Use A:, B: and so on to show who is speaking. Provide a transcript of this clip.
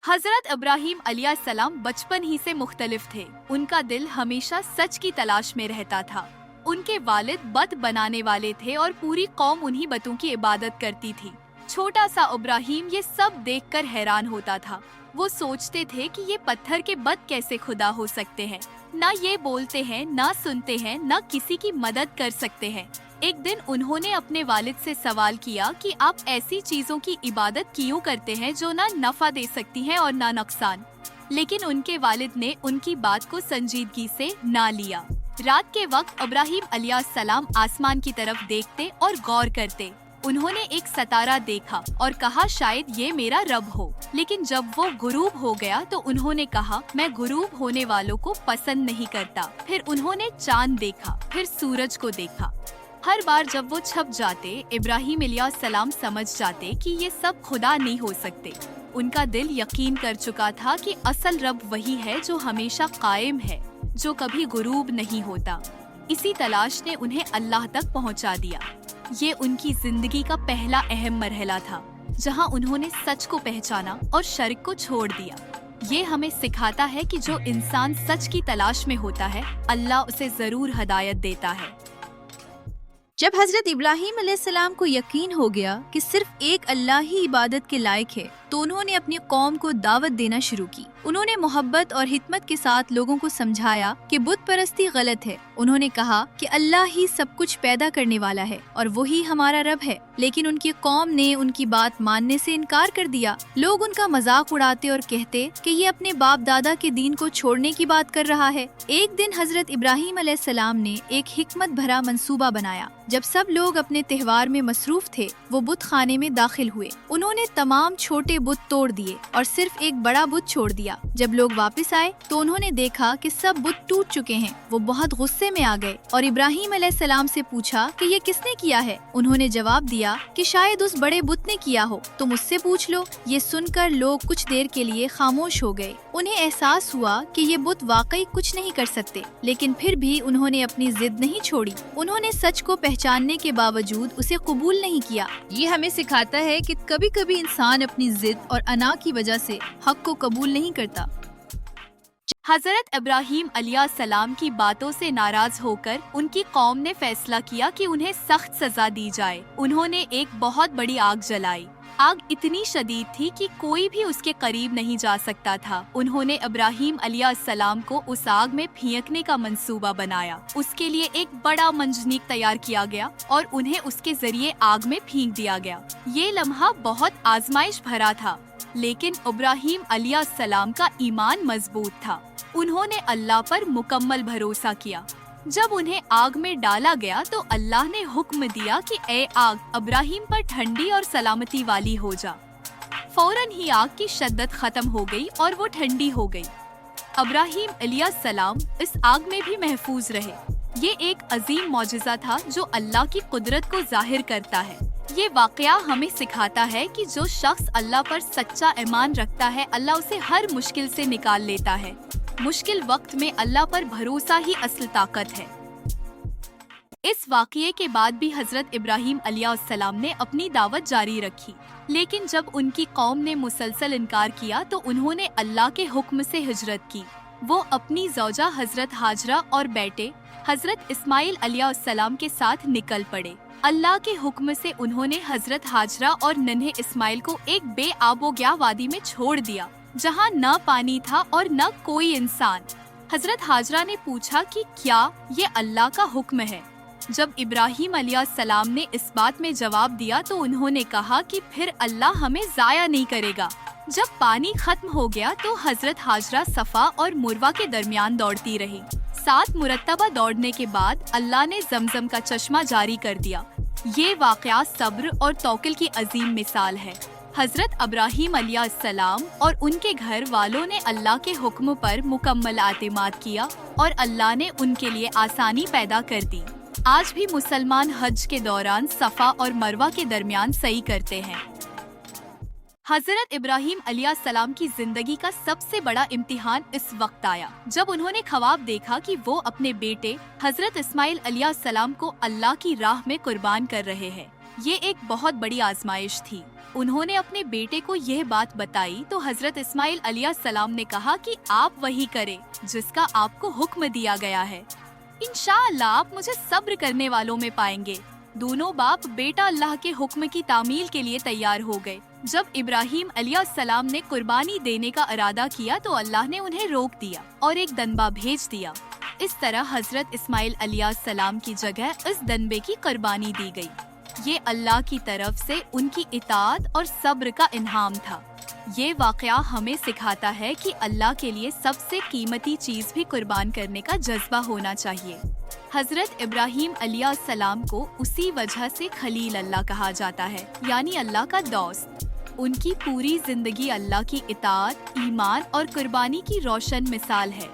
A: हजरत इब्राहिम अलैहिस्सलाम बचपन ही से मुख्तलिफ थे। उनका दिल हमेशा सच की तलाश में रहता था। उनके वालिद बत बनाने वाले थे और पूरी कौम उन्हीं बतों की इबादत करती थी। छोटा सा इब्राहिम ये सब देखकर हैरान होता था। वो सोचते थे कि ये पत्थर के बत कैसे खुदा हो सकते हैं। ना ये बोलते हैं, ना सुनते हैं, ना किसी की मदद कर सकते हैं। एक दिन उन्होंने अपने वालिद से सवाल किया कि आप ऐसी चीजों की इबादत क्यों करते हैं जो ना नफा दे सकती हैं और ना नुकसान। लेकिन उनके वालिद ने उनकी बात को संजीदगी से ना लिया। रात के वक्त इब्राहिम अलैहिस्सलाम आसमान की तरफ देखते और गौर करते। उन्होंने एक सितारा देखा और कहा शायद ये मेरा रब हो। लेकिन जब वो गुरूब हो गया तो उन्होंने कहा मैं गुरूब होने वालों को पसंद नहीं करता। फिर उन्होंने चांद देखा, फिर सूरज को देखा। हर बार जब वो छप जाते, इब्राहिम अलैहिस्सलाम समझ जाते कि ये सब खुदा नहीं हो सकते। उनका दिल यकीन कर चुका था कि असल रब वही है जो हमेशा कायम है, जो कभी गुरूब नहीं होता। इसी तलाश ने उन्हें अल्लाह तक पहुंचा दिया। ये उनकी जिंदगी का पहला अहम मरहला था, जहां उन्होंने सच को पहचाना और शिर्क को छोड़ दिया। ये हमें सिखाता है कि जो इंसान सच की तलाश में होता है, अल्लाह उसे जरूर हदायत देता है।
B: जब हजरत इब्राहिम अलैहिस्सलाम को यकीन हो गया कि सिर्फ एक अल्लाह ही इबादत के लायक है, तो उन्होंने अपनी कौम को दावत देना शुरू की। उन्होंने मोहब्बत और हिकमत के साथ लोगों को समझाया कि बुत परस्ती गलत है। उन्होंने कहा कि अल्लाह ही सब कुछ पैदा करने वाला है और वही हमारा रब है। लेकिन उनकी कौम ने उनकी बात मानने से इनकार कर दिया। लोग उनका मजाक उड़ाते और कहते कि ये अपने बाप दादा के दीन को छोड़ने की बात कर रहा है। एक दिन हजरत इब्राहिम अलैहिस्सलाम ने एक हिकमत भरा मंसूबा बनाया। जब सब लोग अपने त्योहार में मसरूफ थे, वो बुत खाने में दाखिल हुए। उन्होंने तमाम छोटे बुत तोड़ दिए और सिर्फ एक बड़ा बुत छोड़ दिया। जब लोग वापस आए तो उन्होंने देखा कि सब बुत टूट चुके हैं। वो बहुत गुस्से में आ गए और इब्राहिम अलैहिस्सलाम से पूछा कि ये किसने किया है। उन्होंने जवाब दिया कि शायद उस बड़े बुत ने किया हो, तो मुझसे पूछ लो। ये सुनकर लोग कुछ देर के लिए खामोश हो गए। उन्हें एहसास हुआ कि ये बुत वाकई कुछ नहीं कर सकते, लेकिन फिर भी उन्होंने अपनी जिद नहीं छोड़ी। उन्होंने सच को पहचानने के बावजूद उसे कबूल नहीं किया। ये हमें सिखाता है कि कभी कभी इंसान अपनी जिद और अना की वजह से हक को कबूल नहीं करता।
A: हजरत इब्राहिम अलैहिस्सलाम की बातों से नाराज होकर उनकी कौम ने फैसला किया कि उन्हें सख्त सजा दी जाए। उन्होंने एक बहुत बड़ी आग जलाई। आग इतनी शदीद थी कि कोई भी उसके करीब नहीं जा सकता था। उन्होंने इब्राहिम अलैहिस्सलाम को उस आग में फेंकने का मंसूबा बनाया। उसके लिए एक बड़ा मंजनीक तैयार किया गया और उन्हें उसके जरिए आग में फेंक दिया गया। ये लम्हा बहुत आजमाइश भरा था, लेकिन इब्राहिम अलैहिस्सलाम का ईमान मजबूत था। उन्होंने अल्लाह पर मुकम्मल भरोसा किया। जब उन्हें आग में डाला गया तो अल्लाह ने हुक्म दिया कि ए आग, इब्राहिम पर ठंडी और सलामती वाली हो जा। फौरन ही आग की शिद्दत खत्म हो गई और वो ठंडी हो गई। इब्राहिम अलैहिस्सलाम इस आग में भी महफूज रहे। ये एक अजीम मौजिज़ा था जो अल्लाह की कुदरत को जाहिर करता है। ये वाकया हमें सिखाता है कि जो शख्स अल्लाह पर सच्चा ईमान रखता है, अल्लाह उसे हर मुश्किल से निकाल लेता है। मुश्किल वक्त में अल्लाह पर भरोसा ही असल ताकत है। इस वाक़ये के बाद भी हजरत इब्राहिम अलैहिस्सलाम ने अपनी दावत जारी रखी, लेकिन जब उनकी कौम ने मुसलसल इनकार किया तो उन्होंने अल्लाह के हुक्म से हिजरत की। वो अपनी ज़ौजा हजरत हाजरा और बेटे हजरत इस्माइल अलैहिस्सलाम के साथ निकल पड़े। अल्लाह के हुक्म से उन्होंने हजरत हाजरा और नन्हे इस्माइल को एक बेआबोग्या वादी में छोड़ दिया, जहाँ न पानी था और न कोई इंसान। हजरत हाजरा ने पूछा कि क्या ये अल्लाह का हुक्म है? जब इब्राहिम अलैहिस्सलाम ने इस बात में जवाब दिया तो उन्होंने कहा कि फिर अल्लाह हमें जाया नहीं करेगा। जब पानी खत्म हो गया तो हजरत हाजरा सफा और मुरवा के दरमियान दौड़ती रही। 7 मुरतबा दौड़ने के बाद अल्लाह ने जमजम का चश्मा जारी कर दिया। ये वाक़या सब्र और तौक्ल की अजीम मिसाल है। हजरत इब्राहिम अलैहिस्सलाम और उनके घर वालों ने अल्लाह के हुक्म पर मुकम्मल आतिमाद किया और अल्लाह ने उनके लिए आसानी पैदा कर दी। आज भी मुसलमान हज के दौरान सफा और मरवा के दरमियान सही करते हैं। हजरत इब्राहिम अलैहिस्सलाम की जिंदगी का सबसे बड़ा इम्तिहान इस वक्त आया जब उन्होंने ख्वाब देखा कि वो अपने बेटे हजरत इस्माइल अलैहिस्सलाम को अल्लाह की राह में कुर्बान कर रहे हैं। ये एक बहुत बड़ी आजमाइश थी। उन्होंने अपने बेटे को यह बात बताई तो हजरत इस्माइल अलैहिस्सलाम ने कहा कि आप वही करें जिसका आपको हुक्म दिया गया है। इंशाअल्लाह आप मुझे सब्र करने वालों में पाएंगे। दोनों बाप बेटा अल्लाह के हुक्म की तामील के लिए तैयार हो गए। जब इब्राहिम अलैहिस्सलाम ने कुर्बानी देने का इरादा किया तो अल्लाह ने उन्हें रोक दिया और एक दनबा भेज दिया। इस तरह हजरत इस्माइल अलैहिस्सलाम की जगह इस दनबे की कुर्बानी दी गई। ये अल्लाह की तरफ से उनकी इताअत और सब्र का इनाम था। ये वाक़या हमें सिखाता है कि अल्लाह के लिए सबसे कीमती चीज़ भी कुर्बान करने का जज्बा होना चाहिए। हजरत इब्राहिम अलैहिस्सलाम को उसी वजह से खलील अल्लाह कहा जाता है, यानी अल्लाह का दोस्त। उनकी पूरी जिंदगी अल्लाह की इताअत, ईमान और कुर्बानी की रोशन मिसाल है।